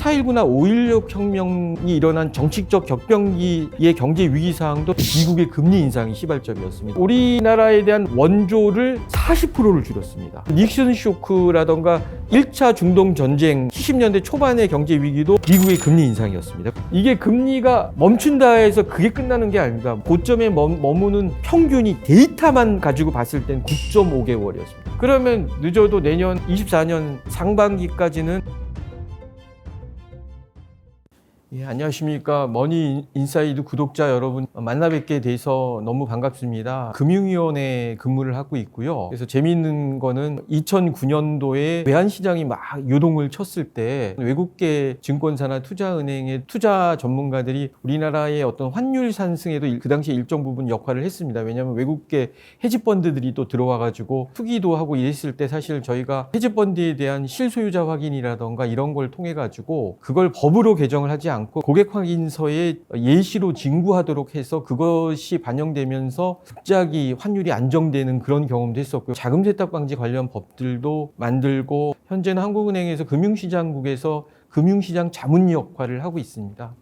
4.19나 5.16 혁명이 일어난 정치적 격변기의 경제 위기 상황도 미국의 금리 인상이 시발점이었습니다. 우리나라에 대한 원조를 40%를 줄였습니다. 닉슨 쇼크라던가 1차 중동 전쟁 70년대 초반의 경제 위기도 미국의 금리 인상이었습니다. 이게 금리가 멈춘다 해서 그게 끝나는 게 아닙니다. 고점에 머무는 평균이 데이터만 가지고 봤을 땐 9.5개월이었습니다. 그러면 늦어도 내년 24년 상반기까지는 안녕하십니까. 머니 인사이드 구독자 여러분, 만나 뵙게 돼서 너무 반갑습니다. 금융위원회 근무를 하고 있고요. 그래서 재미있는 거는 2009년도에 외환시장이 막 요동을 쳤을 때 외국계 증권사나 투자은행의 투자 전문가들이 우리나라의 어떤 환율 상승에도 그 당시에 일정 부분 역할을 했습니다. 왜냐하면 외국계 헤지펀드들이 또 들어와가지고 투기도 하고 이랬을 때 사실 저희가 헤지펀드에 대한 실소유자 확인이라던가 이런 걸 통해가지고 그걸 법으로 개정을 하지 않고 고객 확인서에 예시로 징구하도록 해서 그것이 반영되면서 갑자기 환율이 안정되는 그런 경험도 했었고요. 자금 세탁 방지 관련 법들도 만들고 현재는 한국은행에서 금융시장국에서 금융시장 자문 역할을 하고 있습니다.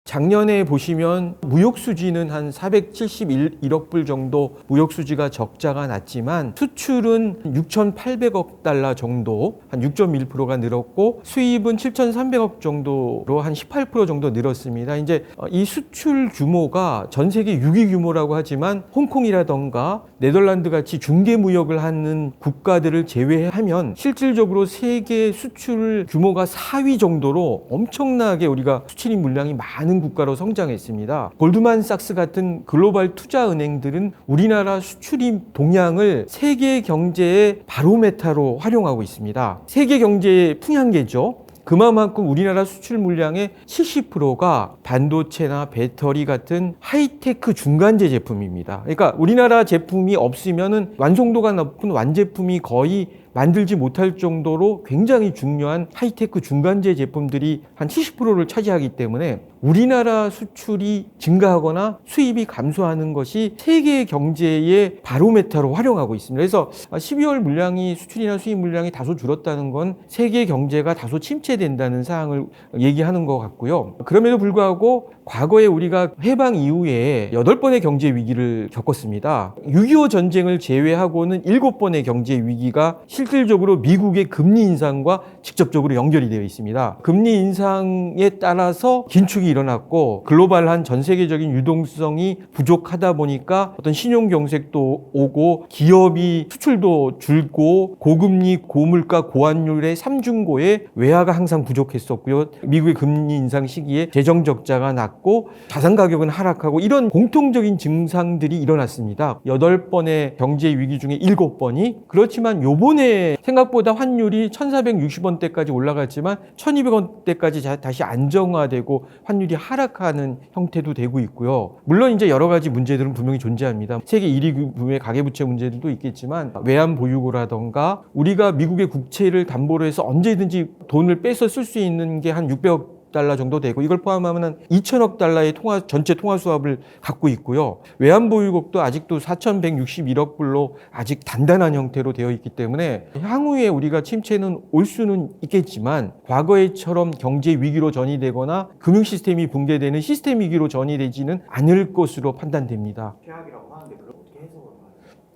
작년에 보시면 무역수지는 한 471억 불 정도 무역수지가 적자가 났지만 수출은 6,800억 달러 정도 한 6.1%가 늘었고 수입은 7,300억 정도로 한 18% 정도 늘었습니다. 이제 이 수출 규모가 전 세계 6위 규모라고 하지만 홍콩이라던가 네덜란드 같이 중개 무역을 하는 국가들을 제외하면 실질적으로 세계 수출 규모가 4위 정도로 엄청나게 우리가 수출입 물량이 많은 국가로 성장했습니다. 골드만삭스 같은 글로벌 투자은행들은 우리나라 수출입 동향을 세계 경제의 바로메타로 활용하고 있습니다. 세계 경제의 풍향계죠. 그만큼 우리나라 수출 물량의 70%가 반도체나 배터리 같은 하이테크 중간재 제품입니다. 그러니까 우리나라 제품이 없으면은 완성도가 높은 완제품이 거의 만들지 못할 정도로 굉장히 중요한 하이테크 중간재 제품들이 한 70%를 차지하기 때문에 우리나라 수출이 증가하거나 수입이 감소하는 것이 세계 경제의 바로메타로 활용하고 있습니다. 그래서 12월 물량이 수출이나 수입 물량이 다소 줄었다는 건 세계 경제가 다소 침체된다는 사항을 얘기하는 것 같고요. 그럼에도 불구하고 과거에 우리가 해방 이후에 8번의 경제 위기를 겪었습니다. 6.25 전쟁을 제외하고는 7번의 경제 위기가 실질적으로 미국의 금리 인상과 직접적으로 연결이 되어 있습니다. 금리 인상에 따라서 긴축이 일어났고 글로벌한 전 세계적인 유동성이 부족하다 보니까 어떤 신용 경색도 오고 기업이 수출도 줄고 고금리, 고물가, 고환율의 삼중고에 외화가 항상 부족했었고요. 미국의 금리 인상 시기에 재정 적자가 났고 자산 가격은 하락하고 이런 공통적인 증상들이 일어났습니다. 8번의 경제 위기 중에 7번이 그렇지만 요번에 생각보다 환율이 1,460원대까지 올라갔지만 1,200원대까지 다시 안정화되고 환율이 하락하는 형태도 되고 있고요. 물론 이제 여러 가지 문제들은 분명히 존재합니다. 세계 1위 규모의 가계부채 문제들도 있겠지만 외환 보유고라던가 우리가 미국의 국채를 담보로 해서 언제든지 돈을 빼서 쓸 수 있는 게 한 600억 달러 정도 되고 이걸 포함하면 2천억 달러의 전체 통화 수합을 갖고 있고요. 외환 보유국도 아직도 4,161억 불로 아직 단단한 형태로 되어 있기 때문에 향후에 우리가 침체는 올 수는 있겠지만 과거에처럼 경제 위기로 전이되거나 금융 시스템이 붕괴되는 시스템 위기로 전이되지는 않을 것으로 판단됩니다. 최악이라고 하는데 그걸 어떻게 해석을 하나요?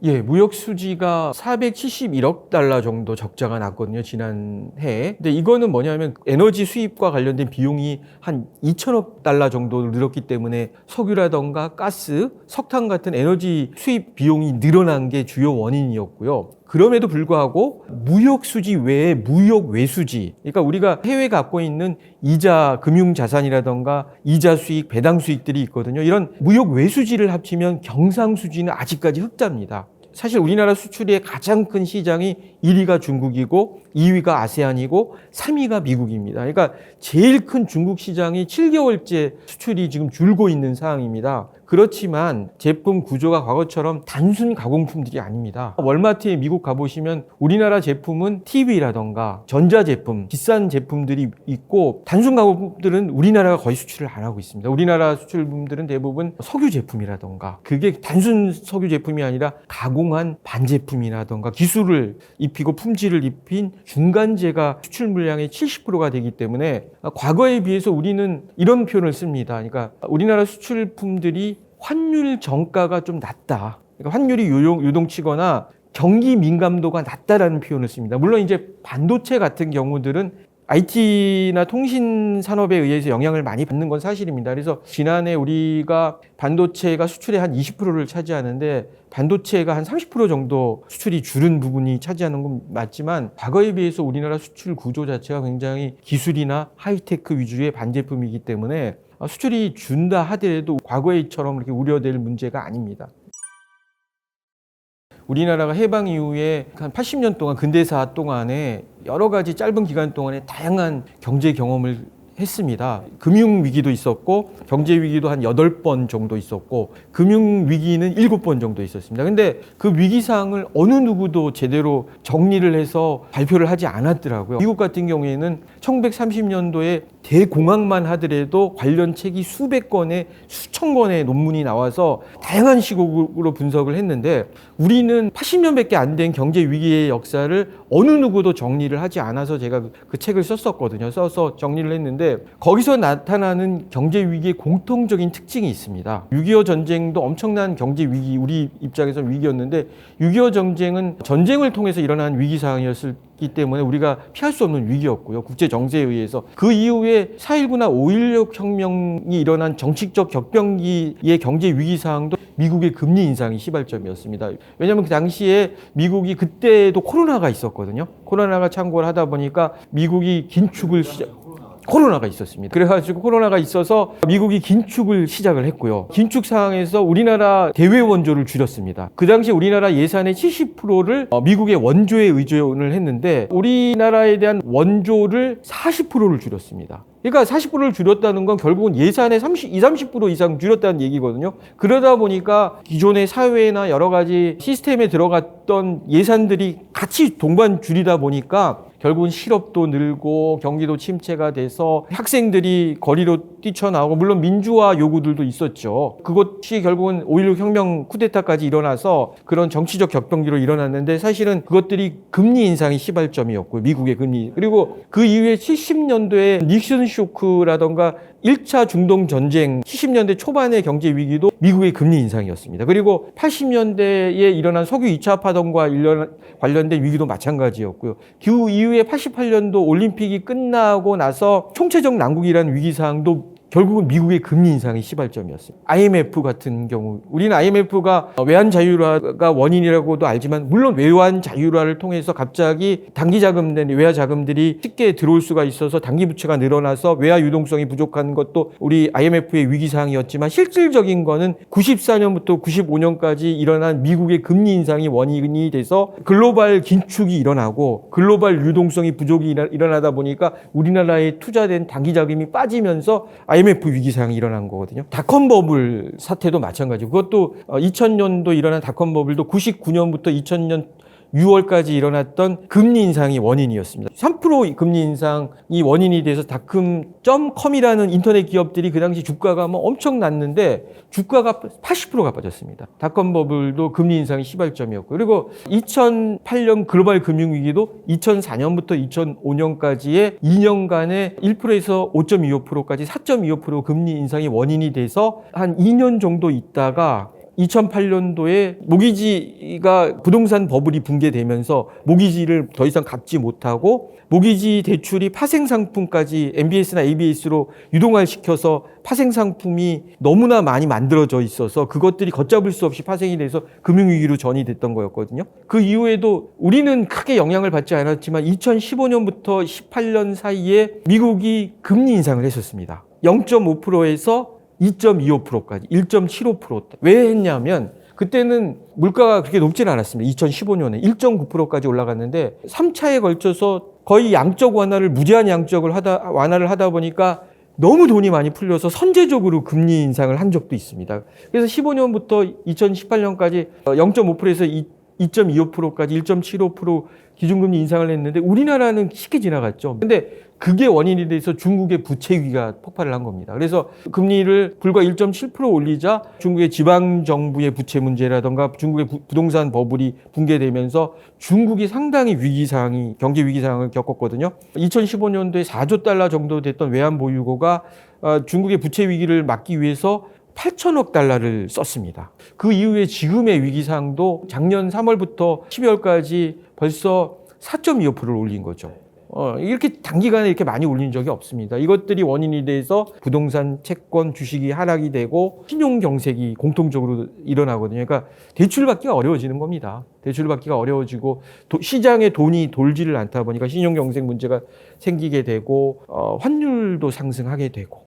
예, 무역 수지가 471억 달러 정도 적자가 났거든요, 지난해. 근데 이거는 뭐냐면 에너지 수입과 관련된 비용이 한 2천억 달러 정도 늘었기 때문에 석유라던가 가스, 석탄 같은 에너지 수입 비용이 늘어난 게 주요 원인이었고요. 그럼에도 불구하고 무역 수지 외에 무역 외수지, 그러니까 우리가 해외에 갖고 있는 이자, 금융 자산이라던가 이자 수익, 배당 수익들이 있거든요. 이런 무역 외수지를 합치면 경상 수지는 아직까지 흑자입니다. 사실 우리나라 수출의 가장 큰 시장이 1위가 중국이고 2위가 아세안이고 3위가 미국입니다. 그러니까 제일 큰 중국 시장이 7개월째 수출이 지금 줄고 있는 상황입니다. 그렇지만 제품 구조가 과거처럼 단순 가공품들이 아닙니다. 월마트에 미국 가보시면 우리나라 제품은 TV라던가 전자제품, 비싼 제품들이 있고 단순 가공품들은 우리나라가 거의 수출을 안 하고 있습니다. 우리나라 수출품들은 대부분 석유 제품이라던가 그게 단순 석유 제품이 아니라 가공한 반제품이라던가 기술을 입히고 품질을 입힌 중간재가 수출 물량의 70%가 되기 때문에 과거에 비해서 우리는 이런 표현을 씁니다. 그러니까 우리나라 수출품들이 환율 정가가 좀 낮다. 그러니까 환율이 요동치거나 경기 민감도가 낮다라는 표현을 씁니다. 물론 이제 반도체 같은 경우들은 IT나 통신 산업에 의해서 영향을 많이 받는 건 사실입니다. 그래서 지난해 우리가 반도체가 수출의 한 20%를 차지하는데 반도체가 한 30% 정도 수출이 줄은 부분이 차지하는 건 맞지만 과거에 비해서 우리나라 수출 구조 자체가 굉장히 기술이나 하이테크 위주의 반제품이기 때문에 수출이 준다 하더라도 과거에처럼 이렇게 우려될 문제가 아닙니다. 우리나라가 해방 이후에 한 80년 동안 근대사 동안에 여러 가지 짧은 기간 동안에 다양한 경제 경험을 했습니다. 금융위기도 있었고 경제위기도 한 8번 정도 있었고 금융위기는 7번 정도 있었습니다. 근데 그 위기상을 어느 누구도 제대로 정리를 해서 발표를 하지 않았더라고요. 미국 같은 경우에는 1930년도에 대공황만 하더라도 관련 책이 수백 건에 수천 건의 논문이 나와서 다양한 시국으로 분석을 했는데 우리는 80년밖에 안 된 경제위기의 역사를 어느 누구도 정리를 하지 않아서 제가 그 책을 썼었거든요. 써서 정리를 했는데 거기서 나타나는 경제위기의 공통적인 특징이 있습니다. 6.25 전쟁도 엄청난 경제위기, 우리 입장에서 위기였는데 6.25 전쟁은 전쟁을 통해서 일어난 위기상황이었기 때문에 우리가 피할 수 없는 위기였고요. 국제 정세에 의해서. 그 이후에 4.19나 5.16 혁명이 일어난 정치적 격변기의 경제 위기 상황도 미국의 금리 인상이 시발점이었습니다. 왜냐하면 그 당시에 미국이 그때도 코로나가 있었거든요. 코로나가 창궐 하다 보니까 미국이 긴축을 코로나가 있었습니다. 그래가지고 코로나가 있어서 미국이 긴축을 시작을 했고요. 긴축 상황에서 우리나라 대외 원조를 줄였습니다. 그 당시 우리나라 예산의 70%를 미국의 원조에 의존을 했는데 우리나라에 대한 원조를 40%를 줄였습니다. 그러니까 40%를 줄였다는 건 결국은 예산의 30% 이상 줄였다는 얘기거든요. 그러다 보니까 기존의 사회나 여러 가지 시스템에 들어갔던 예산들이 같이 동반 줄이다 보니까 결국은 실업도 늘고 경기도 침체가 돼서 학생들이 거리로 뛰쳐나오고 물론 민주화 요구들도 있었죠. 그것이 결국은 5.16 혁명 쿠데타까지 일어나서 그런 정치적 격변기로 일어났는데 사실은 그것들이 금리 인상이 시발점이었고요. 미국의 금리. 그리고 그 이후에 70년도에 닉슨 쇼크라던가 1차 중동 전쟁 70년대 초반의 경제 위기도 미국의 금리 인상이었습니다. 그리고 80년대에 일어난 석유 2차 파동과 관련된 위기도 마찬가지였고요. 그 이후에 88년도 올림픽이 끝나고 나서 총체적 난국이라는 위기 사항도 결국은 미국의 금리 인상이 시발점이었어요. IMF 같은 경우 우리는 IMF가 외환 자유화가 원인이라고도 알지만 물론 외환 자유화를 통해서 갑자기 단기 자금된 외화 자금들이 쉽게 들어올 수가 있어서 단기 부채가 늘어나서 외화 유동성이 부족한 것도 우리 IMF의 위기 사항이었지만 실질적인 거는 94년부터 95년까지 일어난 미국의 금리 인상이 원인이 돼서 글로벌 긴축이 일어나고 글로벌 유동성이 부족이 일어나다 보니까 우리나라에 투자된 단기 자금이 빠지면서 IMF 위기 상황이 일어난 거거든요. 닷컴 버블 사태도 마찬가지고 그것도 2000년도 일어난 닷컴 버블도 99년부터 2000년 6월까지 일어났던 금리 인상이 원인이었습니다. 3% 금리 인상이 원인이 돼서 닷컴.com이라는 인터넷 기업들이 그 당시 주가가 뭐 엄청 났는데 주가가 80%가 빠졌습니다. 닷컴 버블도 금리 인상이 시발점이었고 그리고 2008년 글로벌 금융위기도 2004년부터 2005년까지의 2년간의 1%에서 5.25%까지 4.25% 금리 인상이 원인이 돼서 한 2년 정도 있다가 2008년도에 모기지가 부동산 버블이 붕괴되면서 모기지를 더 이상 갚지 못하고 모기지 대출이 파생상품까지 MBS나 ABS로 유동화를 시켜서 파생상품이 너무나 많이 만들어져 있어서 그것들이 걷잡을 수 없이 파생이 돼서 금융위기로 전이됐던 거였거든요. 그 이후에도 우리는 크게 영향을 받지 않았지만 2015년부터 18년 사이에 미국이 금리 인상을 했었습니다. 0.5%에서 2.25%까지 1.75%. 왜 했냐면 그때는 물가가 그렇게 높지는 않았습니다. 2015년에 1.9%까지 올라갔는데 3차에 걸쳐서 거의 양적 완화를 무제한 양적을 완화를 하다 보니까 너무 돈이 많이 풀려서 선제적으로 금리 인상을 한 적도 있습니다. 그래서 15년부터 2018년까지 0.5%에서 2.25%까지 1.75% 기준금리 인상을 했는데 우리나라는 쉽게 지나갔죠. 근데 그게 원인이 돼서 중국의 부채 위기가 폭발을 한 겁니다. 그래서 금리를 불과 1.7% 올리자 중국의 지방정부의 부채 문제라든가 중국의 부동산 버블이 붕괴되면서 중국이 상당히 경제 위기 상황을 겪었거든요. 2015년도에 4조 달러 정도 됐던 외환 보유고가 중국의 부채 위기를 막기 위해서 8천억 달러를 썼습니다. 그 이후에 지금의 위기상도 작년 3월부터 12월까지 벌써 4.25%를 올린 거죠. 이렇게 단기간에 이렇게 많이 올린 적이 없습니다. 이것들이 원인이 돼서 부동산, 채권, 주식이 하락이 되고 신용 경색이 공통적으로 일어나거든요. 그러니까 대출 받기가 어려워지는 겁니다. 대출 받기가 어려워지고 시장에 돈이 돌지를 않다 보니까 신용 경색 문제가 생기게 되고 환율도 상승하게 되고.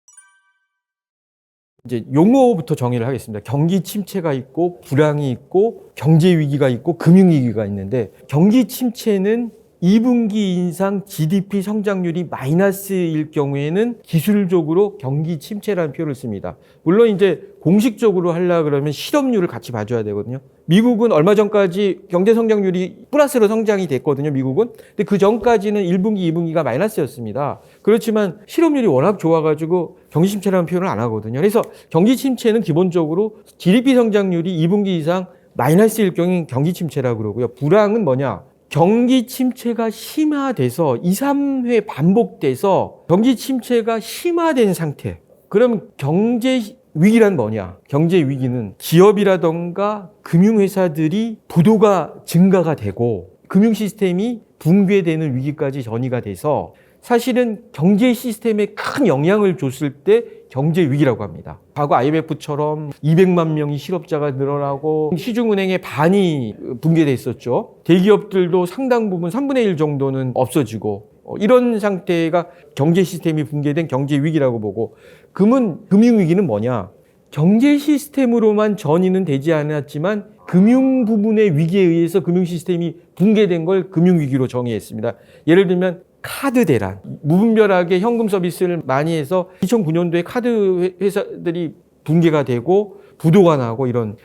이제 용어부터 정의를 하겠습니다. 경기 침체가 있고 불황이 있고 경제 위기가 있고 금융 위기가 있는데 경기 침체는 2분기 인상 GDP 성장률이 마이너스일 경우에는 기술적으로 경기 침체라는 표현을 씁니다. 물론 이제 공식적으로 하려 그러면 실업률을 같이 봐줘야 되거든요. 미국은 얼마 전까지 경제 성장률이 플러스로 성장이 됐거든요. 미국은. 근데 그 전까지는 1분기, 2분기가 마이너스였습니다. 그렇지만 실업률이 워낙 좋아가지고 경기 침체라는 표현을 안 하거든요. 그래서 경기 침체는 기본적으로 GDP 성장률이 2분기 이상 마이너스일 경우엔 경기 침체라고 그러고요. 불황은 뭐냐? 경기 침체가 심화돼서 2, 3회 반복돼서 경기 침체가 심화된 상태. 그럼 경제 위기란 뭐냐? 경제 위기는 기업이라던가 금융회사들이 부도가 증가가 되고 금융 시스템이 붕괴되는 위기까지 전이가 돼서 사실은 경제 시스템에 큰 영향을 줬을 때 경제 위기라고 합니다. 과거 IMF처럼 200만 명이 실업자가 늘어나고 시중은행의 반이 붕괴됐었죠. 대기업들도 상당 부분 3분의 1 정도는 없어지고 이런 상태가 경제 시스템이 붕괴된 경제 위기라고 보고 금융 위기는 뭐냐? 경제 시스템으로만 전이는 되지 않았지만 금융 부분의 위기에 의해서 금융 시스템이 붕괴된 걸 금융 위기로 정의했습니다. 예를 들면 카드 대란, 무분별하게 현금 서비스를 많이 해서 2009년도에 카드 회사들이 붕괴가 되고 부도가 나고 이런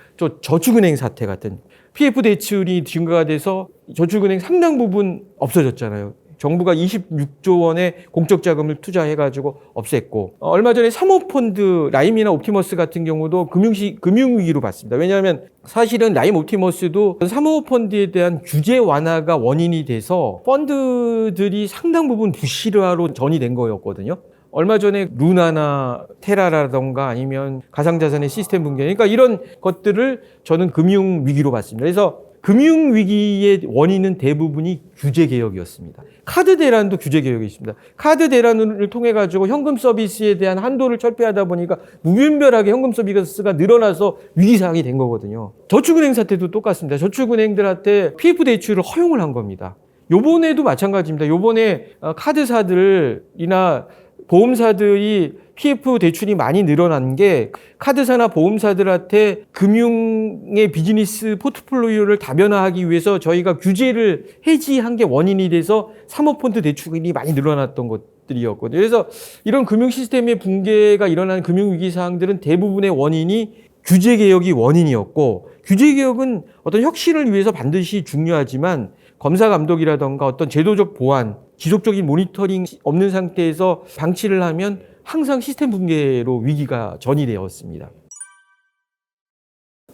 저축은행 사태 같은 PF 대출이 증가가 돼서 저축은행 상당 부분 없어졌잖아요. 정부가 26조 원의 공적 자금을 투자해가지고 없앴고 얼마 전에 사모펀드 라임이나 옵티머스 같은 경우도 금융위기로 봤습니다. 왜냐하면 사실은 라임 옵티머스도 사모펀드에 대한 규제 완화가 원인이 돼서 펀드들이 상당 부분 부실화로 전이된 거였거든요. 얼마 전에 루나나 테라라던가 아니면 가상자산의 시스템 붕괴, 그러니까 이런 것들을 저는 금융위기로 봤습니다. 그래서 금융위기의 원인은 대부분이 규제개혁이었습니다. 카드 대란도 규제개혁이 있습니다. 카드 대란을 통해가지고 현금 서비스에 대한 한도를 철폐하다 보니까 무분별하게 현금 서비스가 늘어나서 위기상황이 된 거거든요. 저축은행 사태도 똑같습니다. 저축은행들한테 PF 대출을 허용을 한 겁니다. 요번에도 마찬가지입니다. 요번에 카드사들이나 보험사들이 PF 대출이 많이 늘어난 게 카드사나 보험사들한테 금융의 비즈니스 포트폴리오를 다변화하기 위해서 저희가 규제를 해지한 게 원인이 돼서 사모펀드 대출이 많이 늘어났던 것들이었거든요. 그래서 이런 금융 시스템의 붕괴가 일어난 금융위기 사항들은 대부분의 원인이 규제개혁이 원인이었고, 규제개혁은 어떤 혁신을 위해서 반드시 중요하지만 검사 감독이라던가 어떤 제도적 보완, 지속적인 모니터링 없는 상태에서 방치를 하면 항상 시스템 붕괴로 위기가 전이되었습니다.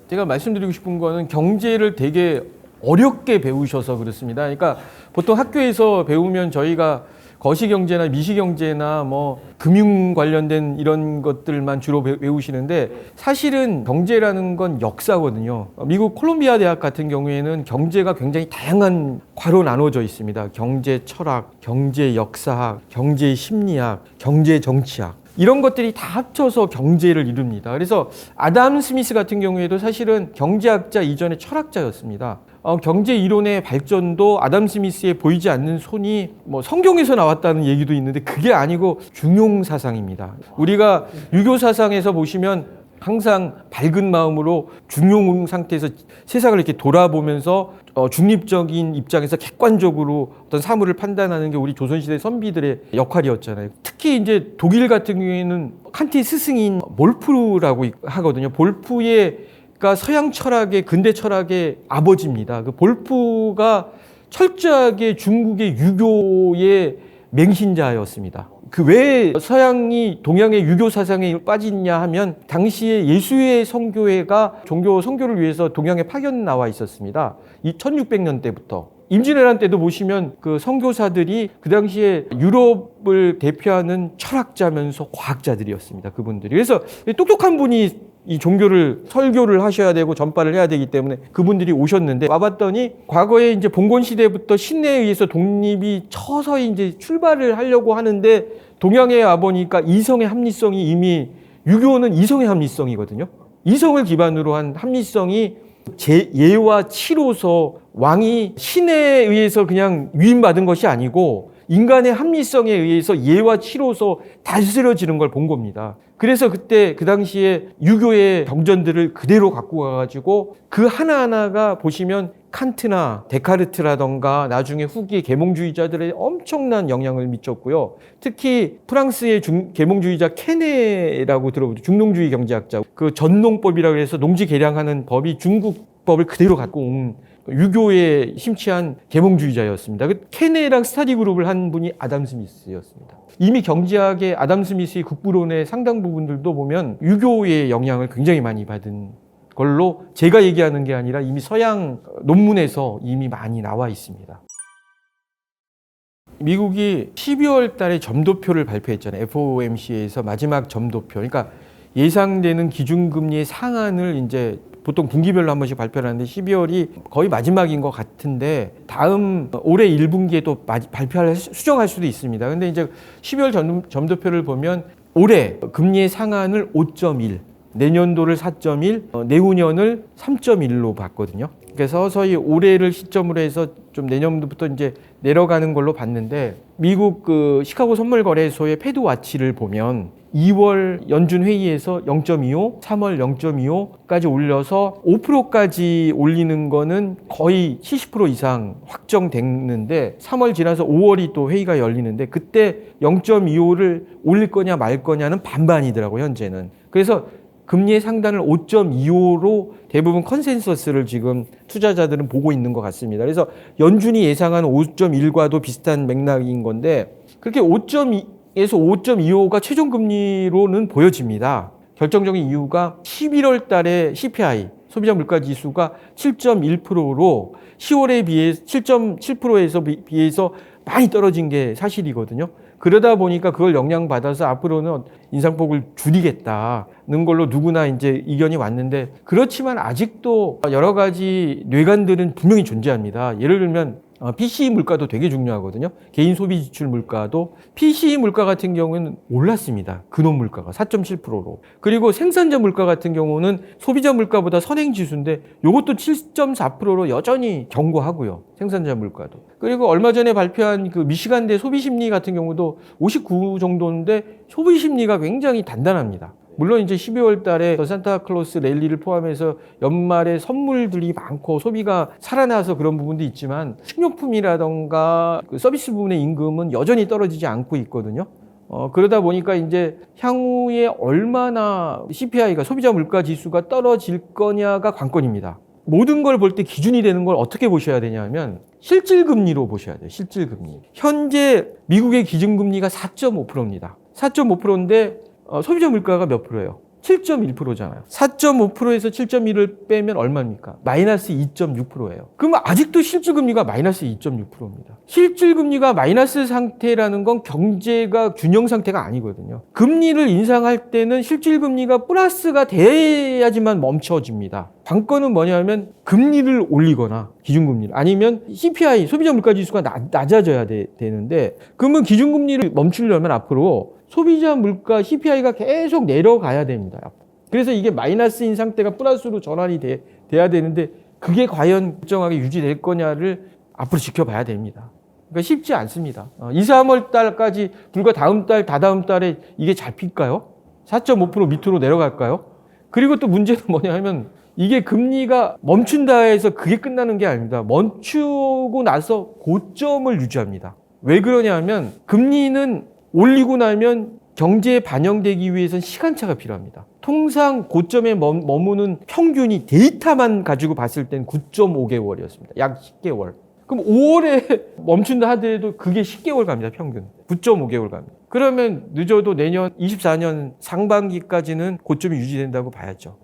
제가 말씀드리고 싶은 거는 경제를 되게 어렵게 배우셔서 그렇습니다. 그러니까 보통 학교에서 배우면 저희가 거시경제나 미시경제나 뭐 금융 관련된 이런 것들만 주로 배우시는데 사실은 경제라는 건 역사거든요. 미국 콜롬비아 대학 같은 경우에는 경제가 굉장히 다양한 과로 나눠져 있습니다. 경제 철학, 경제 역사학, 경제 심리학, 경제 정치학. 이런 것들이 다 합쳐서 경제를 이룹니다. 그래서 아담 스미스 같은 경우에도 사실은 경제학자 이전에 철학자였습니다. 경제 이론의 발전도 아담 스미스의 보이지 않는 손이 뭐 성경에서 나왔다는 얘기도 있는데 그게 아니고 중용 사상입니다. 우리가 유교 사상에서 보시면 항상 밝은 마음으로 중용 상태에서 세상을 이렇게 돌아보면서 중립적인 입장에서 객관적으로 어떤 사물을 판단하는 게 우리 조선시대 선비들의 역할이었잖아요. 특히 이제 독일 같은 경우에는 칸트의 스승인 볼프라고 하거든요. 볼프가 서양 철학의 근대 철학의 아버지입니다. 그 볼프가 철저하게 중국의 유교의 맹신자였습니다. 그 왜 서양이 동양의 유교 사상에 빠지냐 하면 당시에 예수의 선교회가 종교 선교를 위해서 동양에 파견 나와 있었습니다. 이 1600년대부터. 임진왜란 때도 보시면 그 선교사들이 그 당시에 유럽을 대표하는 철학자면서 과학자들이었습니다. 그분들이. 그래서 똑똑한 분이 이 종교를 설교를 하셔야 되고 전파를 해야 되기 때문에 그분들이 오셨는데 와봤더니 과거에 이제 봉건 시대부터 신내에 의해서 독립이 서서히 이제 출발을 하려고 하는데 동양에 와보니까 이성의 합리성이 이미 유교는 이성의 합리성이거든요. 이성을 기반으로 한 합리성이 예와 치로서 왕이 신에 의해서 그냥 위임받은 것이 아니고 인간의 합리성에 의해서 예와 치로서 다스려지는 걸 본 겁니다. 그래서 그때 그 당시에 유교의 경전들을 그대로 갖고 가가지고 그 하나하나가 보시면 칸트나 데카르트라던가 나중에 후기 계몽주의자들의 엄청난 영향을 미쳤고요. 특히 프랑스의 계몽주의자 케네라고 들어보죠. 중농주의 경제학자. 그 전농법이라고 해서 농지 개량하는 법이 중국 법을 그대로 갖고 온 유교에 심취한 계몽주의자였습니다. 그 케네랑 스타디 그룹을 한 분이 아담 스미스였습니다. 이미 경제학의 아담 스미스의 국부론의 상당 부분들도 보면 유교의 영향을 굉장히 많이 받은 걸로 제가 얘기하는 게 아니라 이미 서양 논문에서 이미 많이 나와 있습니다. 미국이 12월 달에 점도표를 발표했잖아요. FOMC에서 마지막 점도표. 그러니까 예상되는 기준금리의 상한을 이제 보통 분기별로 한 번씩 발표를 하는데 12월이 거의 마지막인 것 같은데 다음 올해 1분기에 또 수정할 수도 있습니다. 근데 이제 12월 점도표를 보면 올해 금리의 상한을 5.1, 내년도를 4.1, 내후년을 3.1로 봤거든요. 그래서 서서히 올해를 시점으로 해서 좀 내년도부터 이제 내려가는 걸로 봤는데 미국 그 시카고 선물거래소의 패드와치를 보면 2월 연준 회의에서 0.25, 3월 0.25까지 올려서 5%까지 올리는 거는 거의 70% 이상 확정됐는데 3월 지나서 5월이 또 회의가 열리는데 그때 0.25를 올릴 거냐 말 거냐는 반반이더라고요, 현재는. 그래서 금리의 상단을 5.25로 대부분 컨센서스를 지금 투자자들은 보고 있는 것 같습니다. 그래서 연준이 예상한 5.1과도 비슷한 맥락인 건데 그렇게 5.2에서 5.25가 최종 금리로는 보여집니다. 결정적인 이유가 11월 달에 CPI, 소비자 물가 지수가 7.1%로 10월에 비해 7.7%에서 비해서 많이 떨어진 게 사실이거든요. 그러다 보니까 그걸 영향받아서 앞으로는 인상폭을 줄이겠다는 걸로 누구나 이제 이견이 왔는데 그렇지만 아직도 여러 가지 뇌관들은 분명히 존재합니다. 예를 들면 PCE 물가도 되게 중요하거든요. 개인 소비 지출 물가도 PCE 물가 같은 경우는 올랐습니다. 근원 물가가 4.7%로. 그리고 생산자 물가 같은 경우는 소비자 물가보다 선행 지수인데 이것도 7.4%로 여전히 견고하고요. 생산자 물가도. 그리고 얼마 전에 발표한 그 미시간대 소비 심리 같은 경우도 59 정도인데 소비 심리가 굉장히 단단합니다. 물론 이제 12월 달에 산타클로스 랠리를 포함해서 연말에 선물들이 많고 소비가 살아나서 그런 부분도 있지만 식료품이라던가 그 서비스 부분의 임금은 여전히 떨어지지 않고 있거든요. 그러다 보니까 이제 향후에 얼마나 CPI가 소비자 물가 지수가 떨어질 거냐가 관건입니다. 모든 걸 볼 때 기준이 되는 걸 어떻게 보셔야 되냐면 실질금리로 보셔야 돼요. 실질금리. 현재 미국의 기준금리가 4.5%입니다. 4.5%인데 소비자 물가가 몇 프로예요? 7.1%잖아요. 4.5%에서 7.1을 빼면 얼마입니까? 마이너스 2.6%예요. 그러면 아직도 실질금리가 마이너스 2.6%입니다. 실질금리가 마이너스 상태라는 건 경제가 균형 상태가 아니거든요. 금리를 인상할 때는 실질금리가 플러스가 돼야지만 멈춰집니다. 관건은 뭐냐면 금리를 올리거나 기준금리를 아니면 CPI, 소비자 물가지수가 낮아져야 되는데 그러면 기준금리를 멈추려면 앞으로 소비자 물가 CPI가 계속 내려가야 됩니다. 그래서 이게 마이너스인 상태가 플러스로 전환이 돼야 되는데 그게 과연 일정하게 유지될 거냐를 앞으로 지켜봐야 됩니다. 그러니까 쉽지 않습니다. 2, 3월 달까지 불과 다음 달, 다다음 달에 이게 잡힐까요? 4.5% 밑으로 내려갈까요? 그리고 또 문제는 뭐냐면 이게 금리가 멈춘다 해서 그게 끝나는 게 아닙니다. 멈추고 나서 고점을 유지합니다. 왜 그러냐 하면 금리는 올리고 나면 경제에 반영되기 위해서는 시간차가 필요합니다. 통상 고점에 머무는 평균이 데이터만 가지고 봤을 땐 9.5개월이었습니다. 약 10개월. 그럼 5월에 멈춘다 하더라도 그게 10개월 갑니다, 평균. 9.5개월 갑니다. 그러면 늦어도 내년 24년 상반기까지는 고점이 유지된다고 봐야죠.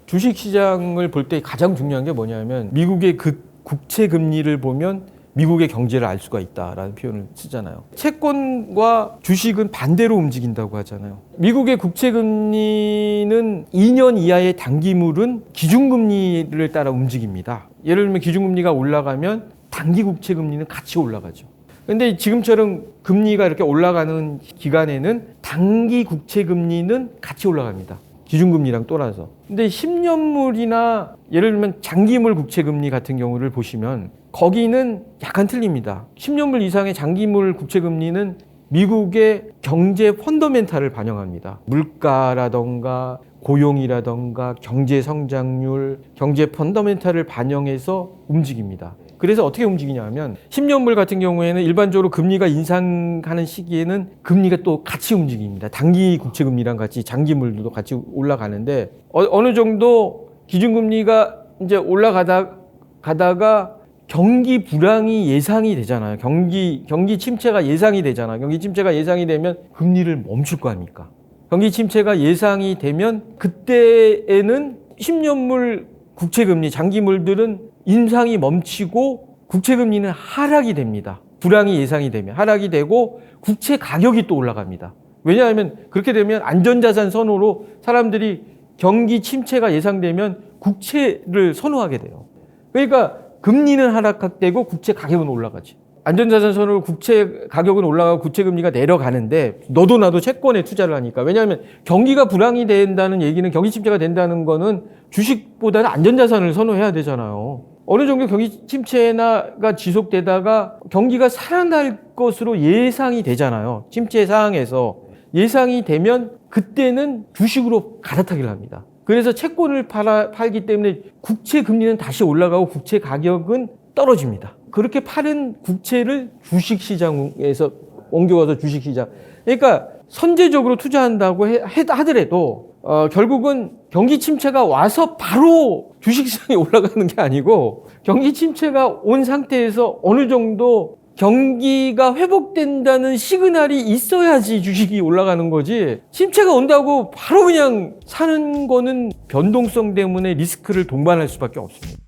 주식시장을 볼 때 가장 중요한 게 뭐냐면 미국의 그 국채 금리를 보면 미국의 경제를 알 수가 있다라는 표현을 쓰잖아요. 채권과 주식은 반대로 움직인다고 하잖아요. 미국의 국채 금리는 2년 이하의 단기물은 기준금리를 따라 움직입니다. 예를 들면 기준금리가 올라가면 단기 국채 금리는 같이 올라가죠. 근데 지금처럼 금리가 이렇게 올라가는 기간에는 단기 국채 금리는 같이 올라갑니다. 기준금리랑 떠나서. 근데 10년물이나 예를 들면 장기물 국채금리 같은 경우를 보시면 거기는 약간 틀립니다. 10년물 이상의 장기물 국채금리는 미국의 경제 펀더멘탈을 반영합니다. 물가라던가 고용이라던가 경제 성장률, 경제 펀더멘탈을 반영해서 움직입니다. 그래서 어떻게 움직이냐 하면 10년물 같은 경우에는 일반적으로 금리가 인상하는 시기에는 금리가 또 같이 움직입니다. 단기 국채금리랑 같이 장기물도 같이 올라가는데 어느 정도 기준금리가 이제 올라가다가 경기 불황이 예상이 되잖아요. 경기 침체가 예상이 되잖아요. 경기 침체가 예상이 되면 금리를 멈출 거 아닙니까? 경기 침체가 예상이 되면 그때에는 10년물 국채금리, 장기물들은 인상이 멈추고 국채금리는 하락이 됩니다. 불황이 예상이 되면 하락이 되고 국채 가격이 또 올라갑니다. 왜냐하면 그렇게 되면 안전자산 선호로 사람들이 경기 침체가 예상되면 국채를 선호하게 돼요. 그러니까 금리는 하락되고 국채 가격은 올라가지. 안전자산 선호로 국채 가격은 올라가고 국채금리가 내려가는데 너도 나도 채권에 투자를 하니까. 왜냐하면 경기가 불황이 된다는 얘기는 경기 침체가 된다는 거는 주식보다는 안전자산을 선호해야 되잖아요. 어느 정도 경기 침체가 지속되다가 경기가 살아날 것으로 예상이 되잖아요. 침체 상황에서 예상이 되면 그때는 주식으로 갈아타기를 합니다. 그래서 채권을 팔기 때문에 국채 금리는 다시 올라가고 국채 가격은 떨어집니다. 그렇게 팔은 국채를 주식시장에서 옮겨가서 주식시장. 그러니까 선제적으로 투자한다고 하더라도 결국은 경기 침체가 와서 바로 주식시장이 올라가는 게 아니고 경기 침체가 온 상태에서 어느 정도 경기가 회복된다는 시그널이 있어야지 주식이 올라가는 거지. 침체가 온다고 바로 그냥 사는 거는 변동성 때문에 리스크를 동반할 수밖에 없습니다.